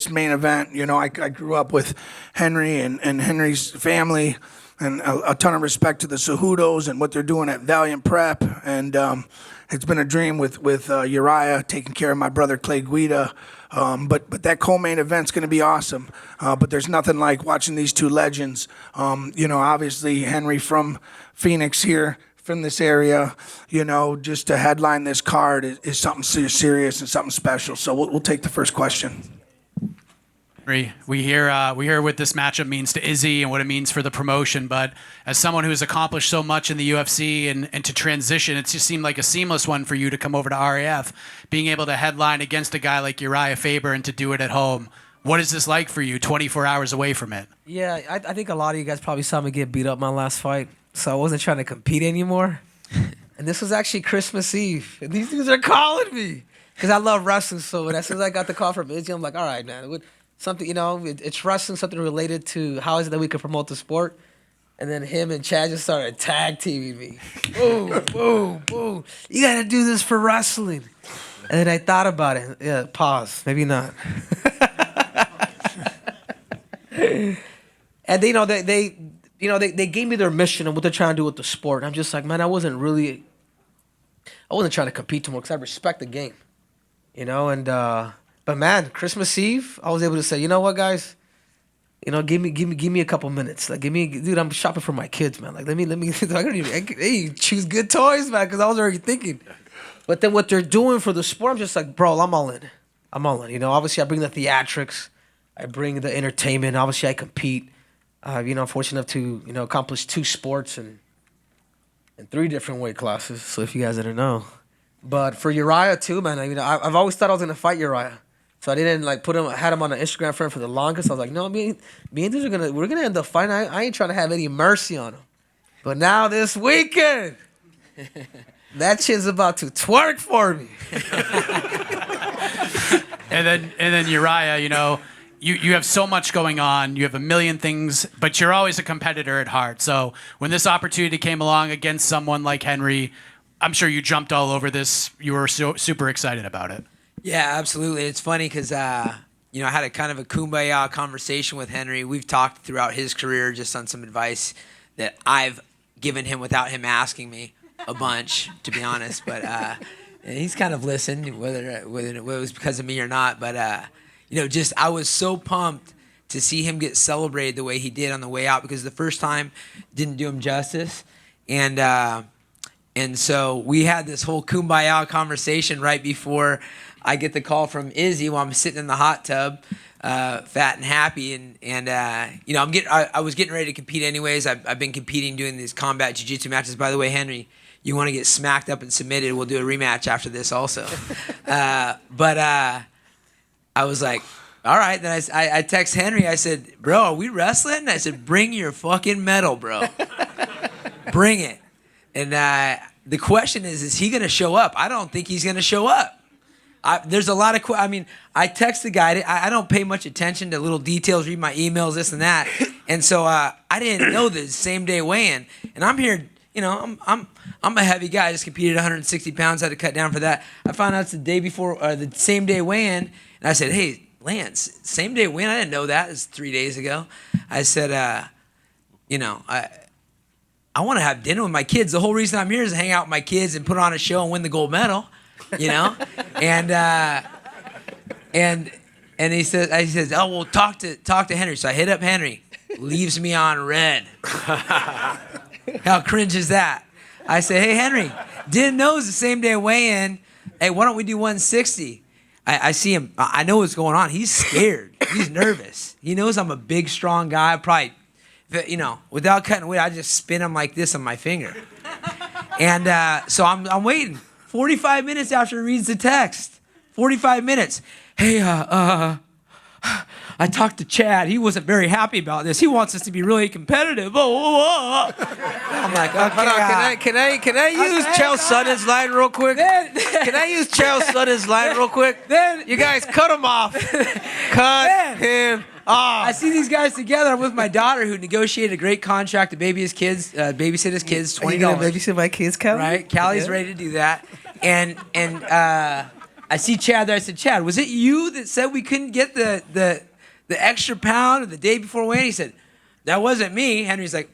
main event. You know, I grew up with Henry and Henry's family, and a ton of respect to the Cejudos and what they're doing at Valiant Prep. And it's been a dream with Uriah taking care of my brother Clay Guida. But that co-main event's going to be awesome. But there's nothing like watching these two legends. You know, obviously Henry from Phoenix here, from this area, you know, just to headline this card is something serious and something special. So we'll take the first question. We hear what this matchup means to Izzy and what it means for the promotion, but as someone who has accomplished so much in the UFC and to transition, it just seemed like a seamless one for you to come over to RAF, being able to headline against a guy like Urijah Faber and to do it at home. What is this like for you, 24 hours away from it? Yeah, I think a lot of you guys probably saw me get beat up my last fight, so I wasn't trying to compete anymore. And this was actually Christmas Eve, and these dudes are calling me because I love wrestling. So as soon as I got the call from Izzy, I'm like, all right, man. Something, you know, it's wrestling, something related to how is it that we can promote the sport. And then him and Chad just started tag teaming me. Boom, boom, boom. You got to do this for wrestling. And then I thought about it. Yeah, pause. Maybe not. And they gave me their mission and what they're trying to do with the sport. And I'm just like, man, I wasn't trying to compete tomorrow because I respect the game, you know, and but man, Christmas Eve, I was able to say, you know what, guys, you know, give me a couple minutes. Like, dude, I'm shopping for my kids, man. Like, let me. Hey, choose good toys, man, because I was already thinking. But then what they're doing for the sport, I'm just like, bro, I'm all in. You know, obviously I bring the theatrics, I bring the entertainment. Obviously I compete. You know, I'm fortunate enough to accomplish 2 sports and 3 different weight classes. So if you guys didn't know, but for Uriah too, man, I've always thought I was gonna fight Uriah. So I didn't had him on an Instagram friend for the longest. I was like, no, me and dudes we're gonna end up fighting. I ain't trying to have any mercy on him. But now this weekend, that shit's about to twerk for me. and then Uriah, you know, you have so much going on. You have a million things, but you're always a competitor at heart. So when this opportunity came along against someone like Henry, I'm sure you jumped all over this. You were super excited about it. Yeah, absolutely. It's funny because, I had a kind of a kumbaya conversation with Henry. We've talked throughout his career just on some advice that I've given him without him asking me a bunch, to be honest. But and he's kind of listened, whether it was because of me or not. But, I was so pumped to see him get celebrated the way he did on the way out because the first time didn't do him justice. And so we had this whole kumbaya conversation right before I get the call from Izzy while I'm sitting in the hot tub, fat and happy, I was getting ready to compete anyways. I've been competing, doing these combat jiu-jitsu matches. By the way, Henry, you want to get smacked up and submitted? We'll do a rematch after this also. But I was like, all right. Then I text Henry. I said, bro, are we wrestling? I said, bring your fucking medal, bro. Bring it. And the question is he going to show up? I don't think he's going to show up. There's a lot of I text the guy. I don't pay much attention to little details, read my emails, this and that. And so I didn't know the same day weigh-in. And I'm here, you know, I'm a heavy guy. I just competed 160 pounds, had to cut down for that. I found out it's the day before, the same day weigh-in. And I said, hey, Lance, same day weigh-in? I didn't know that. It was 3 days ago. I said, I want to have dinner with my kids. The whole reason I'm here is to hang out with my kids and put on a show and win the gold medal, you know? and he says, oh, well, talk to Henry. So I hit up Henry. Leaves me on red. How cringe is that? I say, hey, Henry, didn't know it was the same day weigh-in. Hey, why don't we do 160? I see him. I know what's going on. He's scared. He's nervous. He knows I'm a big, strong guy. Probably, without cutting weight, I just spin him like this on my finger. And so I'm waiting. 45 minutes after he reads the text. 45 minutes. Hey, I talked to Chad. He wasn't very happy about this. He wants us to be really competitive. I'm like, okay. Can I use Chael Sutton's line real quick? Can I use Chael Sutton's line real quick? You guys cut him off. Cut him off. I see these guys together. I'm with my daughter who negotiated a great contract to babysit his kids, $20. Are you gonna babysit my kids, Callie? Right. Callie's ready to do that. And I see Chad there. I said, Chad, was it you that said we couldn't get the extra pound the day before weigh-in? He said, that wasn't me. Henry's like,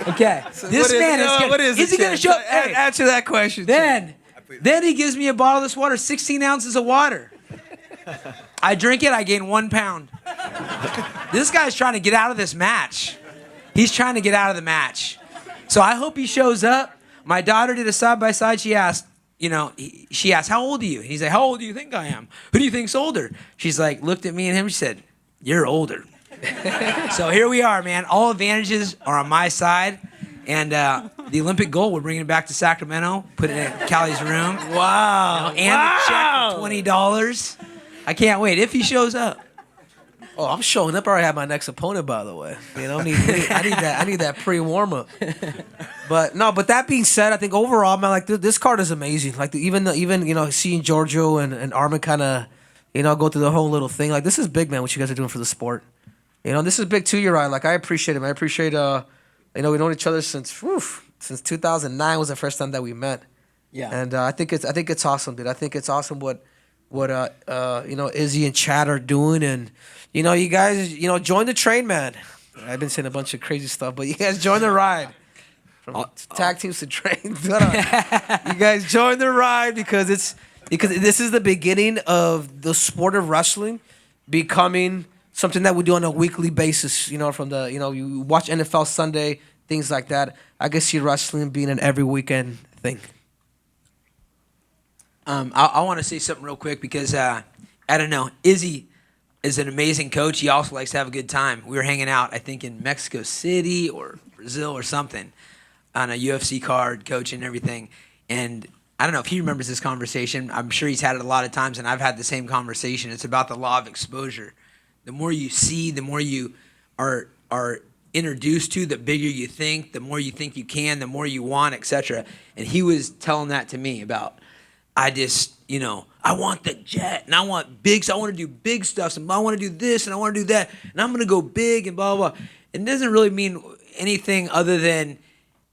okay. So This man is gonna, what is he going to show up? Hey, Answer that question. then he gives me a bottle of this water, 16 ounces of water. I drink it, I gain 1 pound. This guy's trying to get out of this match. He's trying to get out of the match. So I hope he shows up. My daughter did a side-by-side. She asked, how old are you? He's like, how old do you think I am? Who do you think's older? She's like, looked at me and him. She said, you're older. So here we are, man. All advantages are on my side. And the Olympic gold, we're bringing it back to Sacramento, put it in Callie's room. Wow. And the check for $20. I can't wait if he shows up. Oh, I'm showing up. I already have my next opponent, by the way. I need that pre-warm up. But that being said, I think overall, man, like this card is amazing. Like even seeing Giorgio and Armin kind of go through the whole little thing. Like this is big, man. What you guys are doing for the sport. This is big too, Uriah. Like I appreciate it, man. I appreciate we've known each other since 2009 was the first time that we met. Yeah. And I think it's awesome, dude. I think it's awesome what Izzy and Chad are doing, and you guys join the train, man. I've been saying a bunch of crazy stuff, but you guys join the ride. From tag teams to train. You guys join the ride because this is the beginning of the sport of wrestling becoming something that we do on a weekly basis. From the you watch NFL Sunday, things like that. I can see wrestling being an every weekend thing. I want to say something real quick because I don't know. Izzy is an amazing coach. He also likes to have a good time. We were hanging out, I think, in Mexico City or Brazil or something on a UFC card, coaching and everything. And I don't know if he remembers this conversation. I'm sure he's had it a lot of times, and I've had the same conversation. It's about the law of exposure. The more you see, the more you are introduced to, the bigger you think, the more you think you can, the more you want, etc. And he was telling that to me about, I just, I want the jet, and I want big, so I want to do big stuff, and I want to do this, and I want to do that, and I'm going to go big, and blah, blah, blah. It doesn't really mean anything other than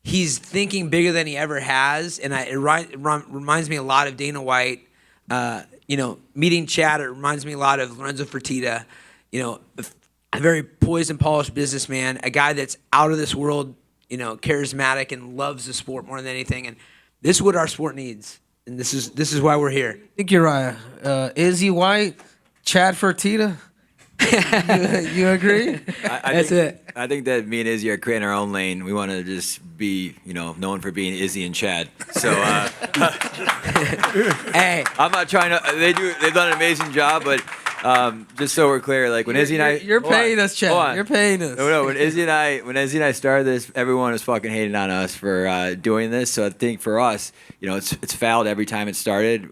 he's thinking bigger than he ever has, and it reminds me a lot of Dana White. Meeting Chad, it reminds me a lot of Lorenzo Fertitta, a very poised and polished businessman, a guy that's out of this world, charismatic and loves the sport more than anything, and this is what our sport needs. And this is why we're here. I think Uriah, Izzy White, Chad Fertitta. you agree? That's it. I think that me and Izzy are creating our own lane. We want to just be, known for being Izzy and Chad. So, hey, I'm not trying to. They've done an amazing job, but just so we're clear, like when Izzy and I, you're paying us, Chad. You're paying us. No. When Izzy and I started this, everyone was fucking hating on us for doing this. So I think for us, it's fouled every time it started.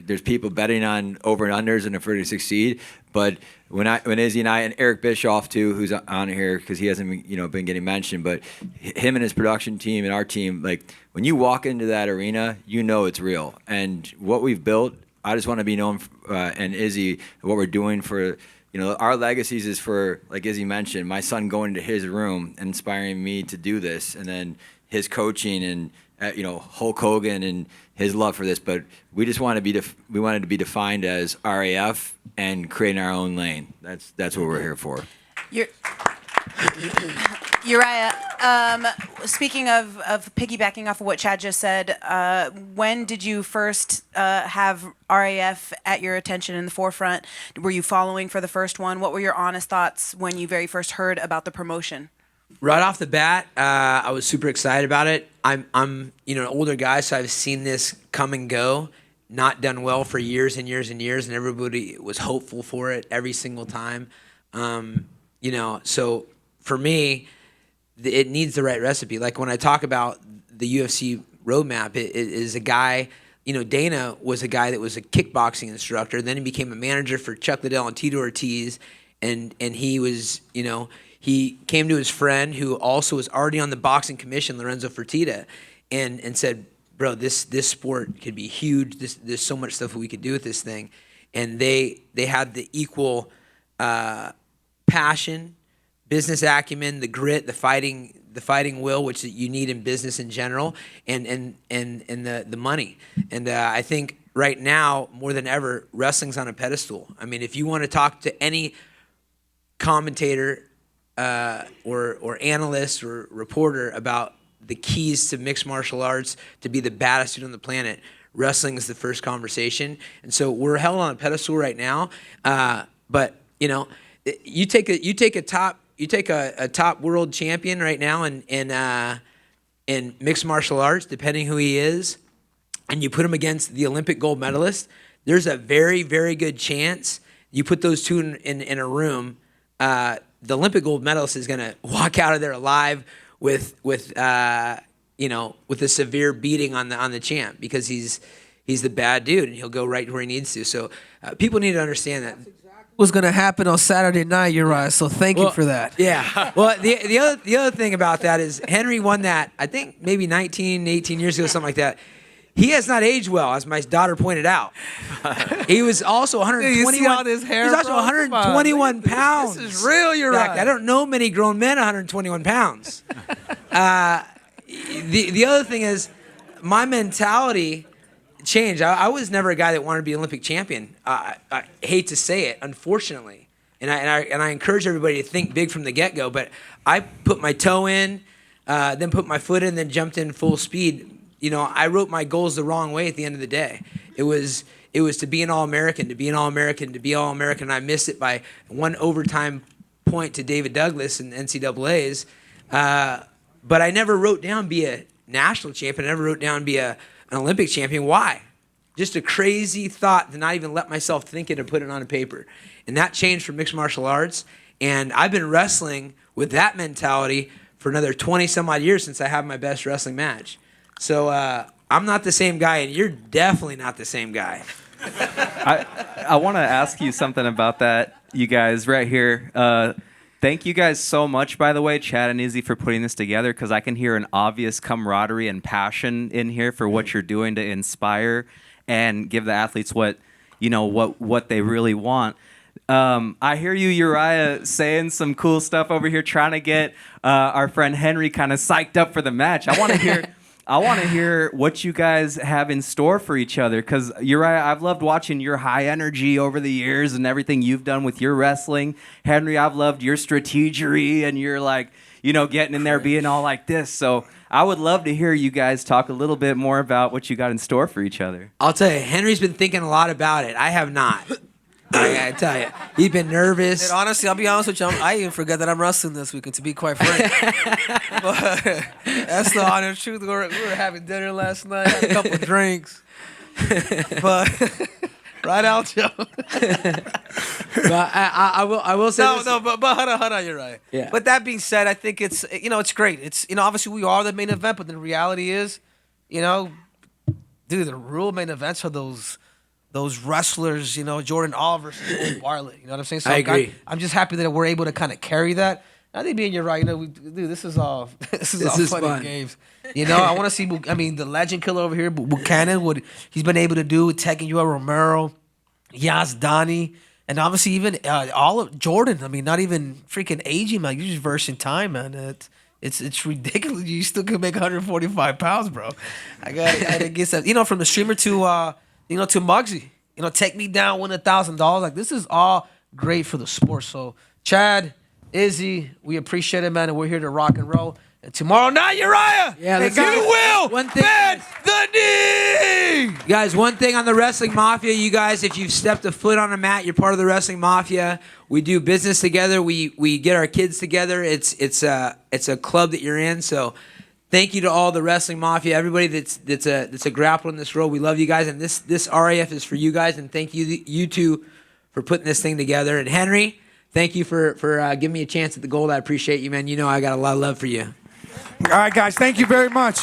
There's people betting on over and unders and for it to succeed. But when Izzy and I and Eric Bischoff too, who's on here because he hasn't been getting mentioned, but him and his production team and our team, like when you walk into that arena, it's real. And what we've built, I just want to be known, and Izzy, what we're doing for, our legacies is for, like Izzy mentioned, my son going into his room and inspiring me to do this, and then his coaching and Hulk Hogan and his love for this. But we just want to be we wanted to be defined as RAF and creating our own lane. That's what we're here for. Uriah, speaking of piggybacking off of what Chad just said, when did you first have RAF at your attention in the forefront? Were you following for the first one? What were your honest thoughts when you very first heard about the promotion? Right off the bat, I was super excited about it. I'm an older guy, so I've seen this come and go, not done well for years and years and years, and everybody was hopeful for it every single time. So for me, it needs the right recipe. Like when I talk about the UFC roadmap, it is a guy, Dana was a guy that was a kickboxing instructor. Then he became a manager for Chuck Liddell and Tito Ortiz. And he was, he came to his friend who also was already on the boxing commission, Lorenzo Fertitta, and said, bro, this sport could be huge. There's so much stuff we could do with this thing. And they had the equal passion, business acumen, the grit, the fighting will, which you need in business in general, and the money. And I think right now more than ever, wrestling's on a pedestal. I mean, if you want to talk to any commentator or analyst or reporter about the keys to mixed martial arts to be the baddest dude on the planet, wrestling is the first conversation. And so we're held on a pedestal right now. But you know, you take a top world champion right now in mixed martial arts, depending who he is, and you put him against the Olympic gold medalist. There's a very, very good chance you put those two in a room. The Olympic gold medalist is going to walk out of there alive with a severe beating on the champ, because he's the bad dude and he'll go right where he needs to. So people need to understand that. Was going to happen on Saturday night, Uriah. So thank you for that. Yeah. Well, the other thing about that is Henry won that, I think maybe 19, 18 years ago, something like that. He has not aged well, as my daughter pointed out. He was also 121. You see all this hair, He's also bro? 121 pounds. This is real, Uriah. I don't know many grown men 121 pounds. The other thing is, my mentality changed. I was never a guy that wanted to be an Olympic champion. I hate to say it, unfortunately, and I encourage everybody to think big from the get-go. But I put my toe in, then put my foot in, then jumped in full speed. You know, I wrote my goals the wrong way at the end of the day. It was to be an All-American, to be an All-American, to be All-American. I missed it by one overtime point to David Douglas in NCAA's. But I never wrote down be a national champion. I never wrote down be an Olympic champion. Why? Just a crazy thought to not even let myself think it and put it on a paper. And that changed for mixed martial arts. And I've been wrestling with that mentality for another 20 some odd years since I had my best wrestling match. So I'm not the same guy, and you're definitely not the same guy. I want to ask you something about that, you guys right here. Thank you guys so much, by the way, Chad and Izzy, for putting this together, because I can hear an obvious camaraderie and passion in here for what you're doing to inspire and give the athletes what they really want. I hear you, Uriah, saying some cool stuff over here, trying to get our friend Henry kind of psyched up for the match. I want to hear what you guys have in store for each other, because Uriah, I've loved watching your high energy over the years and everything you've done with your wrestling. Henry, I've loved your strategery and your getting in there being all like this. So I would love to hear you guys talk a little bit more about what you got in store for each other. I'll tell you, Henry's been thinking a lot about it. I have not. I tell you, he's been nervous. And honestly, I'll be honest with you. I even forget that I'm wrestling this weekend, to be quite frank. But that's the honest truth. We were having dinner last night, had a couple of drinks. But right out, Joe. But I will say this. But hold on, you're right. Yeah. But that being said, I think it's great. It's obviously we are the main event, but the reality is, dude, the real main events are those wrestlers, Jordan Oliver versus Bartlett. You know what I'm saying? So I agree. I'm just happy that we're able to kind of carry that. I think being you're right. This is all funny fun. games. I want to see. The legend killer over here, Buchanan, what he's been able to do with taking Uriah Romero, Yazdani, and obviously even all of Jordan. Not even freaking aging, man. You're just versing time, man. It's ridiculous. You still can make 145 pounds, bro. I gotta get that. From the streamer to to Muggsy. Take me down, win $1,000. Like, this is all great for the sport. So, Chad, Izzy, we appreciate it, man, and we're here to rock and roll. And tomorrow night, Uriah, let's you go. will One thing, bend the knee. Guys, one thing on the Wrestling Mafia, you guys, if you've stepped a foot on a mat, you're part of the Wrestling Mafia. We do business together. We get our kids together. It's a club that you're in. So thank you to all the Wrestling Mafia, everybody that's a grappler in this world. We love you guys, and this RAF is for you guys. And thank you two for putting this thing together. And Henry, thank you for giving me a chance at the gold. I appreciate you, man. I got a lot of love for you. All right, guys. Thank you very much.